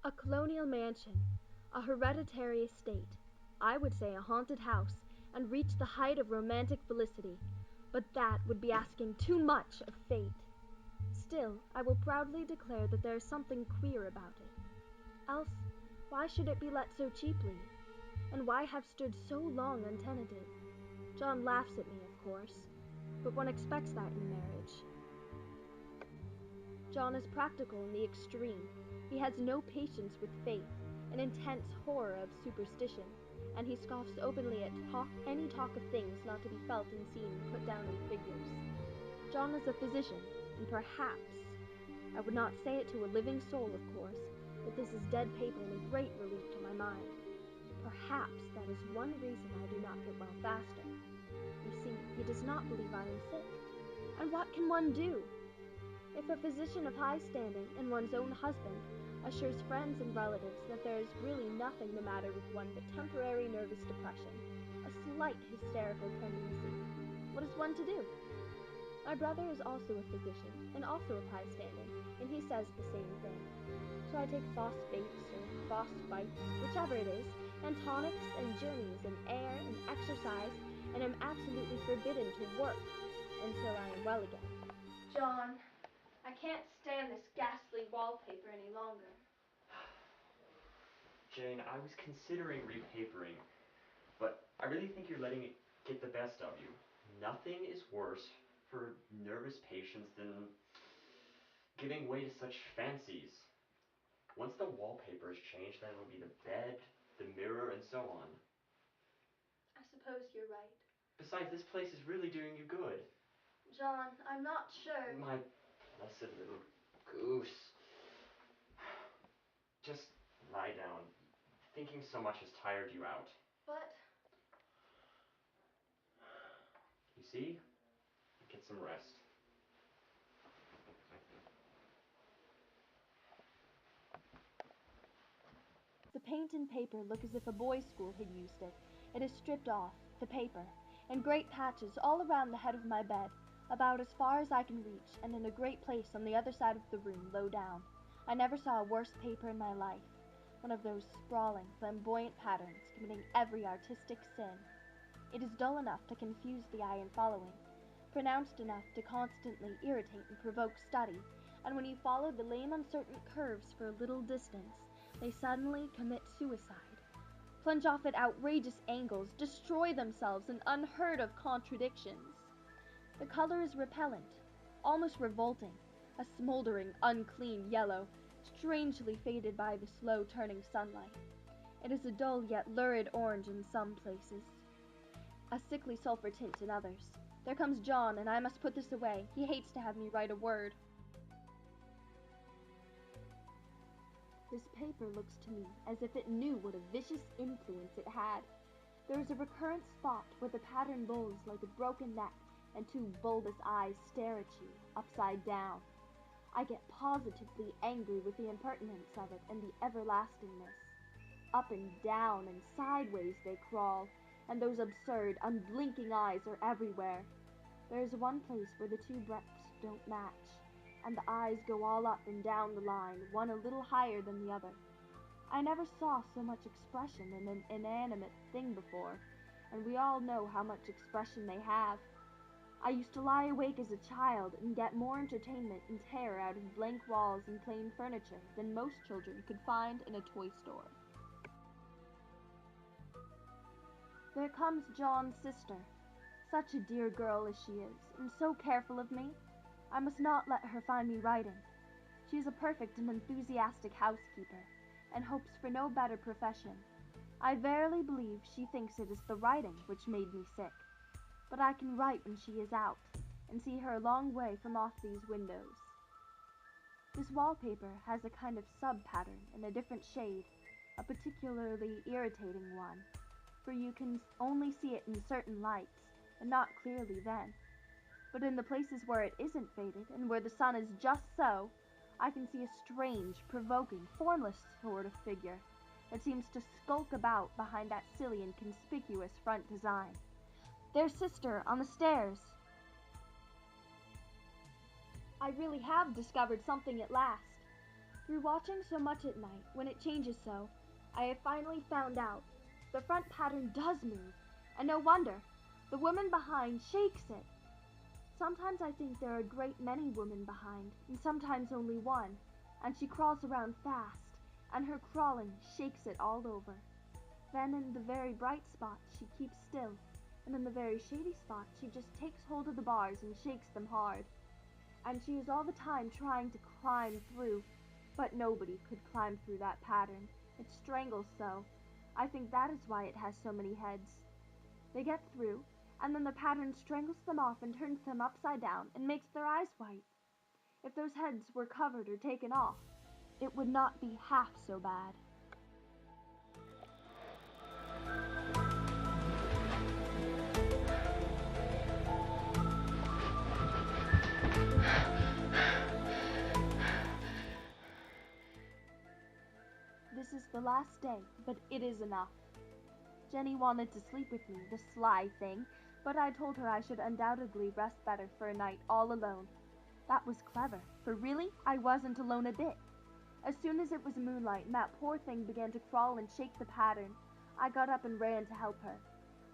A colonial mansion, a hereditary estate, I would say a haunted house, and reach the height of romantic felicity, but that would be asking too much of fate. Still, I will proudly declare that there is something queer about it. Else, why should it be let so cheaply? And why have stood so long untenanted? John laughs at me, of course, but one expects that in marriage. John is practical in the extreme. He has no patience with faith, an intense horror of superstition, and he scoffs openly at any talk of things not to be felt and seen and put down in figures. John is a physician, and perhaps, I would not say it to a living soul, of course, but this is dead paper and a great relief to my mind. Perhaps that is one reason I do not get well faster. You see, he does not believe I am sick. And what can one do? If a physician of high standing and one's own husband assures friends and relatives that there is really nothing the matter with one but temporary nervous depression, a slight hysterical tendency, what is one to do? My brother is also a physician and also of high standing, and he says the same thing. So I take phosphates or phosphites, whichever it is, and tonics and journeys and air and exercise, and am absolutely forbidden to work until I am well again. John, I can't stand this ghastly wallpaper any longer. Jane, I was considering repapering, but I really think you're letting it get the best of you. Nothing is worse for nervous patients than giving way to such fancies. Once the wallpaper is changed, then it'll be the bed, the mirror, and so on. I suppose you're right. Besides, this place is really doing you good. John, I'm not sure. My blessed little goose. Just lie down. Thinking so much has tired you out. But You see? Get some rest. the paint and paper look as if a boys' school had used it. It is stripped off, the paper, in great patches all around the head of my bed, about as far as I can reach, and in a great place on the other side of the room, low down. I never saw a worse paper in my life. One of those sprawling, flamboyant patterns, committing every artistic sin. It is dull enough to confuse the eye in following, pronounced enough to constantly irritate and provoke study, and when you follow the lame uncertain curves for a little distance, they suddenly commit suicide, plunge off at outrageous angles, destroy themselves in unheard of contradictions. The color is repellent, almost revolting, a smoldering, unclean yellow, strangely faded by the slow turning sunlight. It is a dull yet lurid orange in some places, a sickly sulphur tint in others. There comes John, and I must put this away. He hates to have me write a word. This paper looks to me as if it knew what a vicious influence it had. There is a recurrent spot where the pattern lolls like a broken neck, and two bulbous eyes stare at you, upside down. I get positively angry with the impertinence of it and the everlastingness. Up and down and sideways they crawl, and those absurd, unblinking eyes are everywhere. There is one place where the two breadths don't match, and the eyes go all up and down the line, one a little higher than the other. I never saw so much expression in an inanimate thing before, and we all know how much expression they have. I used to lie awake as a child and get more entertainment and terror out of blank walls and plain furniture than most children could find in a toy store. There comes John's sister, such a dear girl as she is, and so careful of me. I must not let her find me writing. She is a perfect and enthusiastic housekeeper, and hopes for no better profession. I verily believe she thinks it is the writing which made me sick. But I can write when she is out, and see her a long way from off these windows. This wallpaper has a kind of sub-pattern in a different shade, a particularly irritating one, for you can only see it in certain lights, and not clearly then. But in the places where it isn't faded, and where the sun is just so, I can see a strange, provoking, formless sort of figure that seems to skulk about behind that silly and conspicuous front design. There's sister on the stairs. I really have discovered something at last. Through watching so much at night, when it changes so, I have finally found out. The front pattern does move, and no wonder. The woman behind shakes it. Sometimes I think there are a great many women behind, and sometimes only one, and she crawls around fast, and her crawling shakes it all over. Then in the very bright spots she keeps still, and in the very shady spots she just takes hold of the bars and shakes them hard. And she is all the time trying to climb through, but nobody could climb through that pattern. It strangles so. I think that is why it has so many heads. They get through, and then the pattern strangles them off and turns them upside down and makes their eyes white. If those heads were covered or taken off, it would not be half so bad. This is the last day, but it is enough. Jenny wanted to sleep with me, the sly thing, but I told her I should undoubtedly rest better for a night all alone. That was clever, for really, I wasn't alone a bit. As soon as it was moonlight and that poor thing began to crawl and shake the pattern, I got up and ran to help her.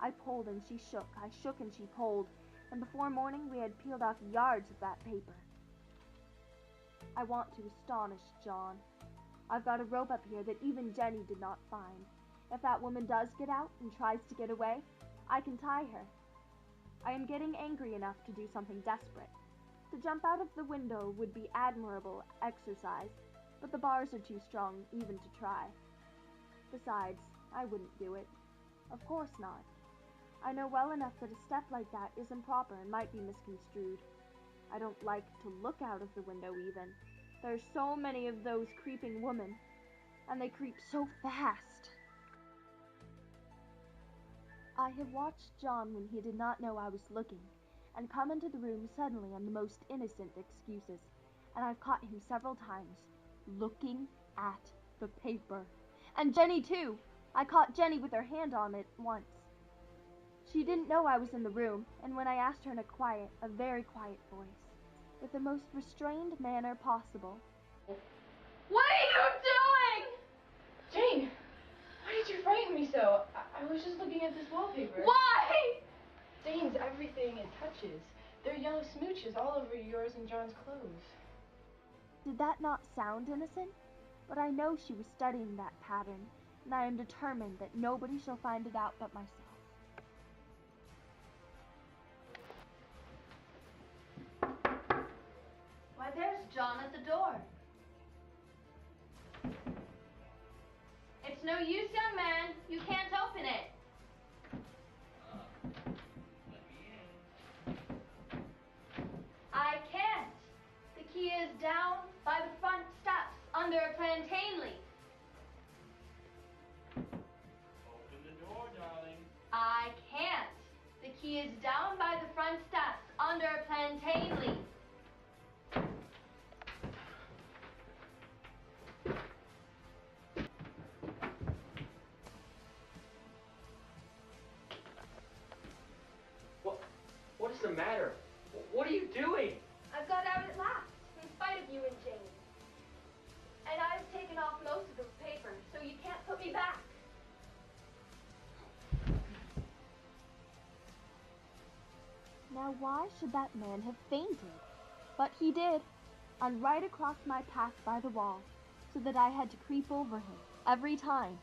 I pulled and she shook, I shook and she pulled, and before morning we had peeled off yards of that paper. I want to astonish John. I've got a rope up here that even Jenny did not find. If that woman does get out and tries to get away, I can tie her. I am getting angry enough to do something desperate. To jump out of the window would be admirable exercise, but the bars are too strong even to try. Besides, I wouldn't do it. Of course not. I know well enough that a step like that is improper and might be misconstrued. I don't like to look out of the window even. There are so many of those creeping women, and they creep so fast. I have watched John when he did not know I was looking, and come into the room suddenly on the most innocent excuses, and I've caught him several times, looking at the paper. And Jenny too! I caught Jenny with her hand on it once. She didn't know I was in the room, and when I asked her in a very quiet voice, with the most restrained manner possible, "What are you doing?" "Jane, why did you frighten me so? I was just looking at this wallpaper." "Why?" "Stains everything it touches. There are yellow smooches all over yours and John's clothes." Did that not sound innocent? But I know she was studying that pattern, and I am determined that nobody shall find it out but myself. Why, there's John at the door. It's no use, young man. You can't open it. Let me in. I can't. The key is down by the front steps under a plantain leaf. Open the door, darling. I can't. The key is down by the front steps under a plantain leaf. What is the matter? What are you doing? I've got out at last, in spite of you and Jane. And I've taken off most of the paper, so you can't put me back. Now why should that man have fainted? But he did, and right across my path by the wall, so that I had to creep over him every time.